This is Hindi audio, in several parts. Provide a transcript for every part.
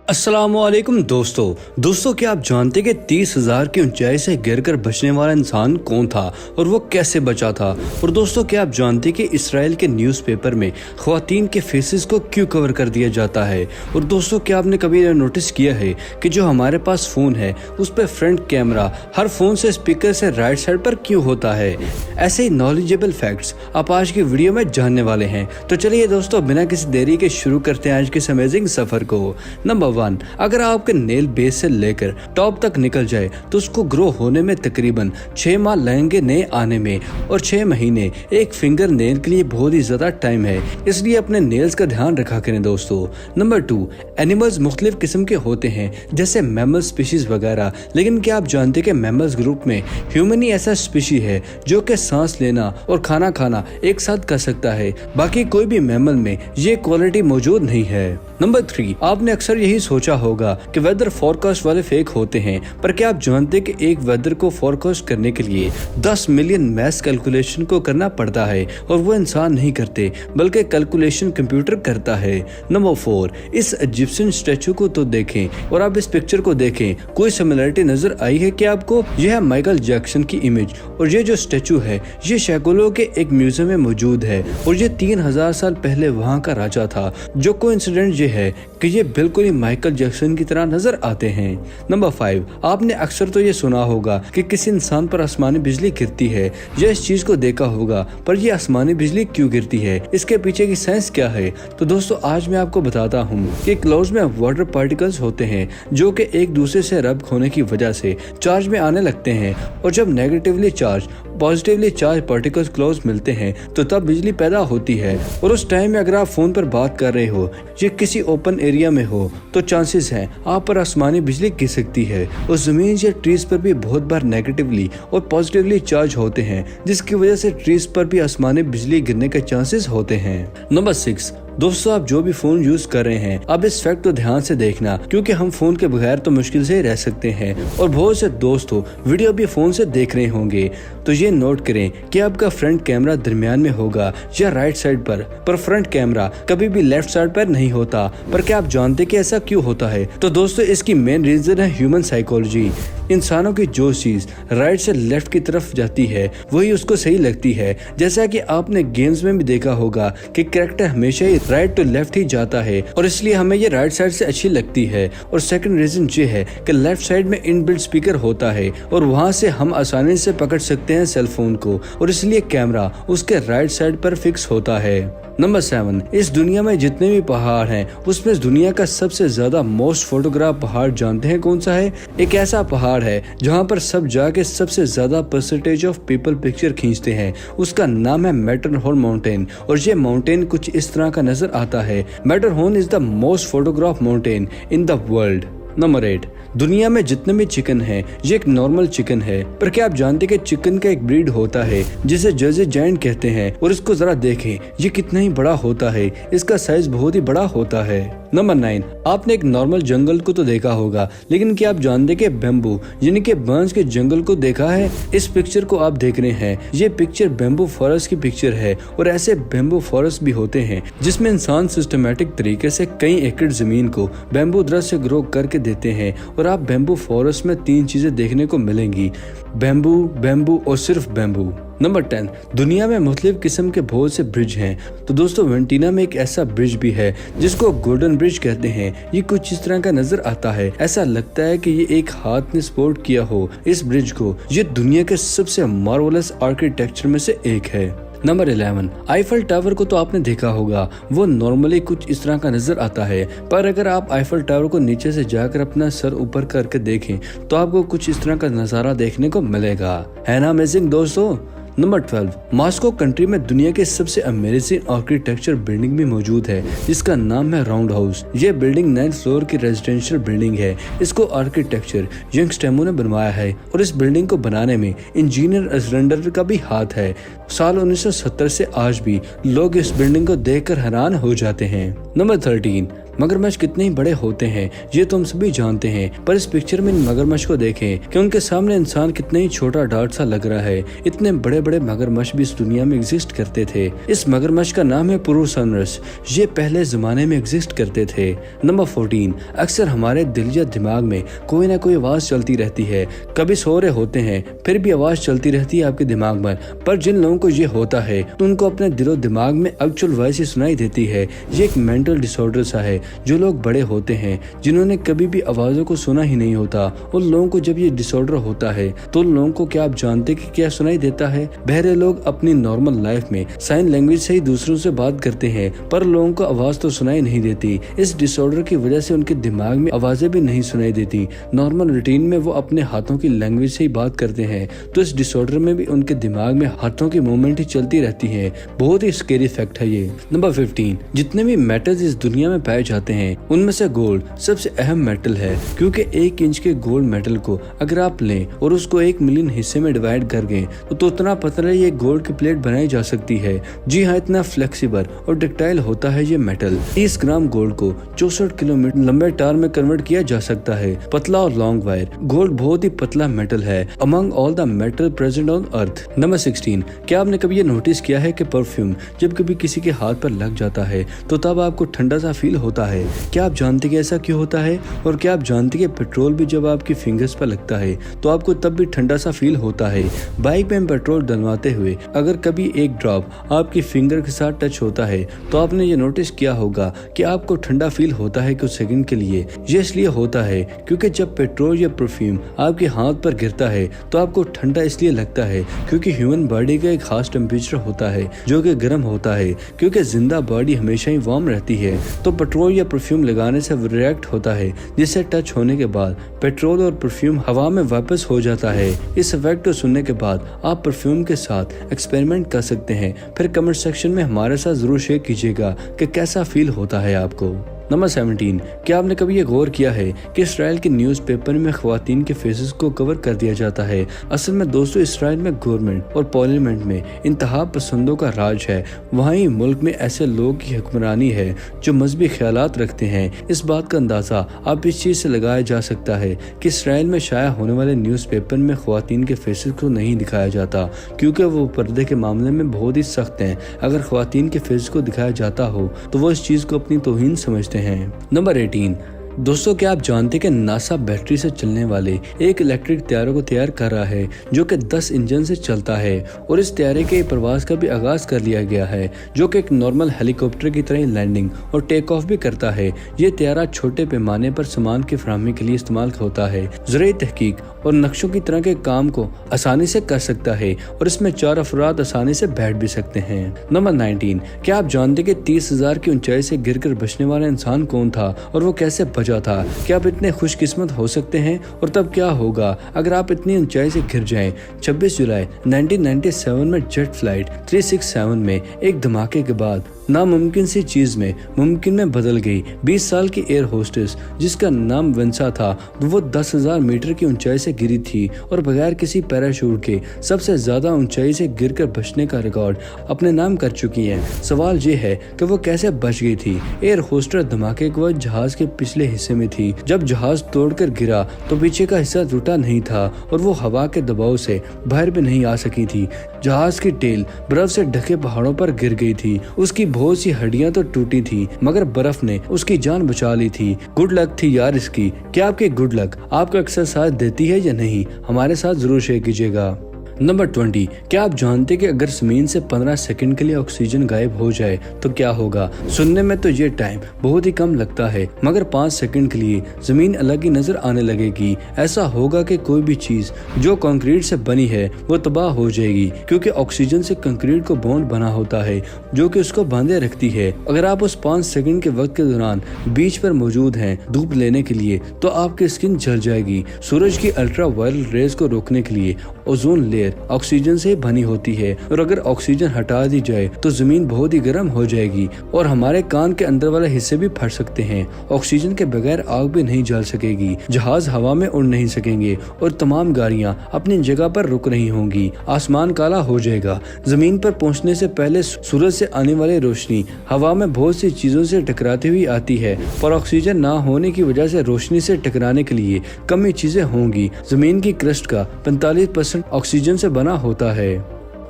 अस्सलामुअलैकुम दोस्तों क्या आप जानते कि 30,000 की ऊंचाई से गिरकर बचने वाला इंसान कौन था और वो कैसे बचा था। और दोस्तों क्या आप जानते कि इसराइल के न्यूज़पेपर में ख्वातीन के फेसेस को क्यों कवर कर दिया जाता है। और दोस्तों क्या आपने कभी नोटिस किया है कि जो हमारे पास फ़ोन है उस पर फ्रंट कैमरा हर फ़ोन से स्पीकर से राइट साइड पर क्यों होता है। ऐसे ही नॉलेजेबल फैक्ट्स आप आज की वीडियो में जानने वाले हैं। तो चलिए दोस्तों बिना किसी देरी के शुरू करते हैं आज के इस अमेजिंग सफ़र को। नंबर 1, अगर आपके नेल बेस से लेकर टॉप तक निकल जाए तो उसको ग्रो होने में तकरीबन 6 माह लगेंगे नए आने में, और 6 महीने एक फिंगर नेल के लिए बहुत ही ज्यादा टाइम है, इसलिए अपने नेल्स का ध्यान रखा करें दोस्तों। नंबर 2, एनिमल्स मुख्तलिफ किस्म के होते हैं जैसे मैमल स्पीशीज वगैरह, लेकिन क्या आप जानते हैं कि मैमल्स ग्रुप में ह्यूमन ही ऐसा स्पीशी है जो कि सांस लेना और खाना खाना एक साथ कर सकता है, बाकी कोई भी मैमल में ये क्वालिटी मौजूद नहीं है। नंबर 3, आपने अक्सर यही सोचा होगा कि वेदर फोरकास्ट वाले फेक होते हैं, पर क्या आप जानते हैं कि एक वेदर को फोरकास्ट करने के लिए 10 मिलियन मैथ्स कैलकुलेशन को करना पड़ता है, और वो इंसान नहीं करते बल्कि कैलकुलेशन कंप्यूटर करता है। नंबर 4, इस इजिप्शियन स्टैचू को तो देखें और आप इस पिक्चर को देखें, कोई सिमिलरिटी नजर आई है क्या आपको? यह है माइकल जैक्सन की इमेज, और ये जो स्टैचू है ये शिकागो के एक म्यूजियम में मौजूद है, और ये 3000 साल पहले वहाँ का राजा था। जो कोइंसिडेंट ये है कि ये बिल्कुल ही माइकल जैक्सन की तरह नजर आते हैं। नंबर 5, आपने अक्सर तो ये सुना होगा कि किसी इंसान पर आसमानी बिजली गिरती है या इस चीज को देखा होगा, पर ये आसमानी बिजली क्यों गिरती है, इसके पीछे की साइंस क्या है? तो दोस्तों आज मैं आपको बताता हूँ कि क्लाउड्स में वाटर पार्टिकल्स होते हैं जो कि एक दूसरे से रब होने की वजह से चार्ज में आने लगते हैं, और जब negatively charge positively charge particles clouds मिलते हैं तो तब बिजली पैदा होती है। और उस टाइम में अगर आप फोन पर बात कर रहे हो या किसी ओपन एरिया में हो तो चांसेस हैं आप पर आसमानी बिजली गिर सकती है। और जमीन या ट्रीज पर भी बहुत बार नेगेटिवली और पॉजिटिवली चार्ज होते हैं, जिसकी वजह से ट्रीज पर भी आसमानी बिजली गिरने के चांसेस होते हैं। नंबर 6, दोस्तों आप जो भी फोन यूज कर रहे हैं अब इस फैक्ट को ध्यान से देखना, क्योंकि हम फोन के बगैर तो मुश्किल से रह सकते हैं, और बहुत से दोस्तों वीडियो भी फोन से देख रहे होंगे। तो ये नोट करें कि आपका फ्रंट कैमरा दरमियान में होगा या राइट साइड पर फ्रंट कैमरा कभी भी लेफ्ट साइड पर नहीं होता। पर क्या आप जानते कि ऐसा क्यों होता है? तो दोस्तों इसकी मेन रीजन है ह्यूमन साइकोलॉजी। इंसानों की जो चीज राइट से लेफ्ट की तरफ जाती है वही उसको सही लगती है। जैसा कि आपने गेम्स में भी देखा होगा कि कैरेक्टर हमेशा ही राइट टू लेफ्ट ही जाता है, और इसलिए हमें ये राइट साइड से अच्छी लगती है। और सेकंड रीजन ये है कि लेफ्ट साइड में इनबिल्ट स्पीकर होता है, और वहाँ से हम आसानी से पकड़ सकते हैं सेल फोन को, और इसलिए कैमरा उसके राइट साइड पर फिक्स होता है। नंबर 7, इस दुनिया में जितने भी पहाड़ हैं उसमें दुनिया का सबसे ज्यादा मोस्ट फोटोग्राफ पहाड़ जानते हैं कौन सा है? एक ऐसा पहाड़ है जहां पर सब जाके सबसे ज्यादा परसेंटेज ऑफ पीपल पिक्चर खींचते हैं, उसका नाम है मैटरहॉर्न माउंटेन। और ये माउंटेन कुछ इस तरह का नजर आता है। Matterhorn is the most photograph mountain in the world. Number 8, दुनिया में जितने भी चिकन हैं ये एक नॉर्मल चिकन है, पर क्या आप जानते हैं कि चिकन का एक ब्रीड होता है जिसे जर्सी जायंट कहते हैं, और इसको जरा देखें ये कितना ही बड़ा होता है, इसका साइज बहुत ही बड़ा होता है। नंबर 9, आपने एक नॉर्मल जंगल को तो देखा होगा, लेकिन क्या आप जानते हैं कि बेम्बू यानी कि बांस के जंगल को देखा है? इस पिक्चर को आप देख रहे हैं, ये पिक्चर बेम्बू फॉरेस्ट की पिक्चर है, और ऐसे बेम्बू फॉरेस्ट भी होते हैं जिसमें इंसान सिस्टमेटिक तरीके से कई एकड़ जमीन को बेम्बू दरख्त से ग्रो करके देते हैं। और आप बेम्बू फॉरेस्ट में 3 चीजें देखने को मिलेंगी, बेम्बू, बेम्बू और सिर्फ बेम्बू। नंबर 10, दुनिया में मुख्तलिफ किस्म के बहुत से ब्रिज हैं। तो दोस्तों वेंटीना में एक ऐसा ब्रिज भी है जिसको गोल्डन ब्रिज कहते हैं। ये कुछ इस तरह का नजर आता है, ऐसा लगता है कि ये एक हाथ ने सपोर्ट किया हो इस ब्रिज को। ये दुनिया के सबसे मार्वलस आर्किटेक्चर में से एक है। नंबर 11, आईफल टावर को तो आपने देखा होगा, वो नॉर्मली कुछ इस तरह का नजर आता है, पर अगर आप आईफल टावर को नीचे से जाकर अपना सर ऊपर करके देखें तो आपको कुछ इस तरह का नजारा देखने को मिलेगा। है ना अमेजिंग दोस्तों? नंबर 12, मॉस्को कंट्री में दुनिया के सबसे अमेजिंग आर्किटेक्चर बिल्डिंग भी मौजूद है जिसका नाम है राउंड हाउस। ये बिल्डिंग 9th फ्लोर की रेजिडेंशियल बिल्डिंग है। इसको आर्किटेक्चर यंग स्टेमो ने बनवाया है, और इस बिल्डिंग को बनाने में इंजीनियर अजरेंडर का भी हाथ है। साल 1970 से आज भी लोग इस बिल्डिंग को देखकर हैरान हो जाते हैं। नंबर 13, मगरमच्छ कितने ही बड़े होते हैं ये तो हम सभी जानते हैं, पर इस पिक्चर में इन मगरमच्छ को देखें कि उनके सामने इंसान कितना ही छोटा डार्ट सा लग रहा है। इतने बड़े बड़े मगरमच्छ भी इस दुनिया में एग्जिस्ट करते थे। इस मगरमच्छ का नाम है पुरुसनरस। ये पहले जमाने में एग्जिस्ट करते थे। नंबर 14, अक्सर हमारे दिल या दिमाग में कोई ना कोई आवाज चलती रहती है। कभी सो रहे होते हैं फिर भी आवाज चलती रहती है आपके दिमाग में, पर जिन लोगों को ये होता है तो उनको अपने दिलो दिमाग में एक्चुअल वॉइस ही सुनाई देती है। ये एक मेंटल डिसऑर्डर सा है। जो लोग बड़े होते हैं जिन्होंने कभी भी आवाजों को सुना ही नहीं होता, उन लोगों को जब ये डिसऑर्डर होता है तो उन लोगों को क्या आप जानते कि क्या सुनाई देता है? बहरे लोग अपनी नॉर्मल लाइफ में साइन लैंग्वेज से ही दूसरों से बात करते हैं, पर लोगों को आवाज तो सुनाई नहीं देती। इस डिसऑर्डर की वजह से उनके दिमाग में आवाजें भी नहीं सुनाई देती। नॉर्मल रूटीन में वो अपने हाथों की लैंग्वेज से ही बात करते हैं, तो इस डिसऑर्डर में भी उनके दिमाग में हाथों की मूवमेंट ही चलती रहती है। बहुत ही स्केरी फैक्ट है ये। नंबर 15, जितने भी मेटल्स इस दुनिया में पाए जाते हैं उनमें से गोल्ड सबसे अहम मेटल है, क्योंकि 1 इंच के गोल्ड मेटल को अगर आप लें और उसको 1 मिलियन हिस्से में डिवाइड कर गए तो उतना पतला ये गोल्ड की प्लेट बनाई जा सकती है। जी हाँ, इतना फ्लेक्सिबल और डक्टाइल होता है ये मेटल। 30 ग्राम गोल्ड को 64 किलोमीटर लंबे तार में कन्वर्ट किया जा सकता है। पतला और लॉन्ग वायर। गोल्ड बहुत ही पतला मेटल है among all the metal present on earth. Number 16, क्या आपने कभी ये नोटिस किया है कि परफ्यूम जब कभी किसी के हाथ पर लग जाता है तो तब आपको ठंडा सा फील होता है? क्या आप जानते कि ऐसा क्यों होता है? और क्या आप जानते कि पेट्रोल भी जब आपकी फिंगर्स पर लगता है तो आपको तब भी ठंडा सा फील होता है? बाइक में पेट्रोल डलवाते हुए अगर कभी एक ड्रॉप आपकी फिंगर के साथ टच होता है तो आपने ये नोटिस किया होगा कि आपको ठंडा फील होता है कुछ सेकंड के लिए। ये इसलिए होता है क्योंकि जब पेट्रोल या परफ्यूम आपके हाथ पर गिरता है तो आपको ठंडा इसलिए लगता है क्योंकि ह्यूमन बॉडी का एक खास टेम्परेचर होता है जो कि गर्म होता है, क्योंकि जिंदा बॉडी हमेशा ही वार्म रहती है। तो पेट्रोल या परफ्यूम लगाने से रिएक्ट होता है, जिससे टच होने के बाद पेट्रोल और परफ्यूम हवा में वापस हो जाता है। इस इफेक्ट को सुनने के बाद आप परफ्यूम के साथ एक्सपेरिमेंट कर सकते हैं। फिर कमेंट सेक्शन में हमारे साथ जरूर शेयर कीजिएगा कि कैसा फील होता है आपको। नंबर 17, क्या आपने कभी ये गौर किया है कि इसराइल के न्यूज़पेपर में ख्वातीन के फेसेस को कवर कर दिया जाता है? असल में दोस्तों, इसराइल में गवर्नमेंट और पार्लियामेंट में इंतहा पसंदों का राज है। वहीं मुल्क में ऐसे लोग की हुक्मरानी है जो मजहबी ख्यालात रखते हैं। इस बात का अंदाजा आप इस चीज से लगाया जा सकता है कि इसराइल में शाया होने वाले न्यूज़पेपर में ख्वातीन के फेसेस को नहीं दिखाया जाता, क्योंकि वो पर्दे के मामले में बहुत ही सख्त हैं। अगर ख्वातीन के फेस को दिखाया जाता हो तो वो इस चीज को अपनी तौहीन समझते हैं। नंबर 18, दोस्तों, क्या आप जानते हैं कि नासा बैटरी से चलने वाले एक इलेक्ट्रिक त्यारे को तैयार कर रहा है जो कि 10 इंजन से चलता है, और इस त्यारे के प्रवास का भी आगाज कर लिया गया है, जो कि एक नॉर्मल हेलीकॉप्टर की तरह लैंडिंग और टेक ऑफ भी करता है। ये त्यारा छोटे पैमाने पर सामान की फराहमी के लिए इस्तेमाल होता है। ज़राई तहकीक और नक्शों की तरह के काम को आसानी से कर सकता है और इसमें 4 अफराद आसानी से बैठ भी सकते हैं। नंबर 19, क्या आप जानते कि 30,000 की ऊंचाई से गिरकर बचने वाला इंसान कौन था और वो कैसे बचा था? क्या आप इतने खुशकिस्मत हो सकते हैं? और तब क्या होगा अगर आप इतनी ऊंचाई से गिर जाएं? 26 जुलाई 1997 में जेट फ्लाइट 367 में एक धमाके के बाद नामुमकिन सी चीज में मुमकिन में बदल गई। 20 साल की एयर होस्टेस जिसका नाम वेंसा था, वो 10,000 मीटर की ऊंचाई से गिरी थी और बगैर किसी पैराशूट के सबसे ज्यादा ऊंचाई से गिरकर बचने का रिकॉर्ड अपने नाम कर चुकी है। सवाल ये है कि वो कैसे बच गई थी। एयर होस्टेस धमाके के बाद जहाज के पिछले हिस्से में थी। जब जहाज तोड़कर गिरा तो पीछे का हिस्सा टूटा नहीं था और वो हवा के दबाव से बाहर भी नहीं आ सकी थी। जहाज की टेल बर्फ से ढके पहाड़ों पर गिर गई थी। उसकी बहुत सी हड्डियां तो टूटी थी, मगर बर्फ ने उसकी जान बचा ली थी। गुड लक थी यार इसकी। क्या आपकी गुड लक आपको अक्सर साथ देती है या नहीं? हमारे साथ जरूर शेयर कीजिएगा। नंबर 20, क्या आप जानते हैं कि अगर जमीन से 15 सेकंड के लिए ऑक्सीजन गायब हो जाए तो क्या होगा? सुनने में तो ये टाइम बहुत ही कम लगता है, मगर 5 सेकंड के लिए जमीन अलग ही नजर आने लगेगी। ऐसा होगा कि कोई भी चीज जो कंक्रीट से बनी है वो तबाह हो जाएगी, क्योंकि ऑक्सीजन से कंक्रीट को बॉन्ड बना होता है जो कि उसको बांधे रखती है। अगर आप उस 5 सेकंड के वक्त के दौरान बीच पर मौजूद हैं धूप लेने के लिए तो आपकी स्किन जल जाएगी। सूरज की अल्ट्रा वायलेट रेज को रोकने के लिए ओजोन लेयर ऑक्सीजन से बनी होती है और अगर ऑक्सीजन हटा दी जाए तो जमीन बहुत ही गर्म हो जाएगी और हमारे कान के अंदर वाले हिस्से भी फट सकते हैं। ऑक्सीजन के बगैर आग भी नहीं जल सकेगी, जहाज हवा में उड़ नहीं सकेंगे और तमाम गाड़ियां अपनी जगह पर रुक रही होंगी। आसमान काला हो जाएगा। जमीन पर पहुंचने से पहले सूरज से आने वाली रोशनी हवा में बहुत सी चीजों से टकराती हुई आती है, पर ऑक्सीजन ना होने की वजह से रोशनी से टकराने के लिए कम ही चीजें होंगी। जमीन की क्रस्ट का 45% ऑक्सीजन से बना होता है।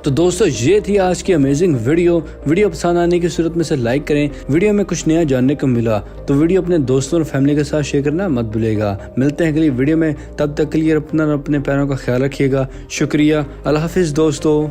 तो दोस्तों ये थी आज की अमेजिंग वीडियो पसंद आने की सूरत में से लाइक करें। वीडियो में कुछ नया जानने को मिला तो वीडियो अपने दोस्तों और फैमिली के साथ शेयर करना मत भूलिएगा। मिलते हैं अगली वीडियो में, तब तक के लिए अपने पैरों का ख्याल रखिएगा। शुक्रिया, अल्लाह हाफिज दोस्तों।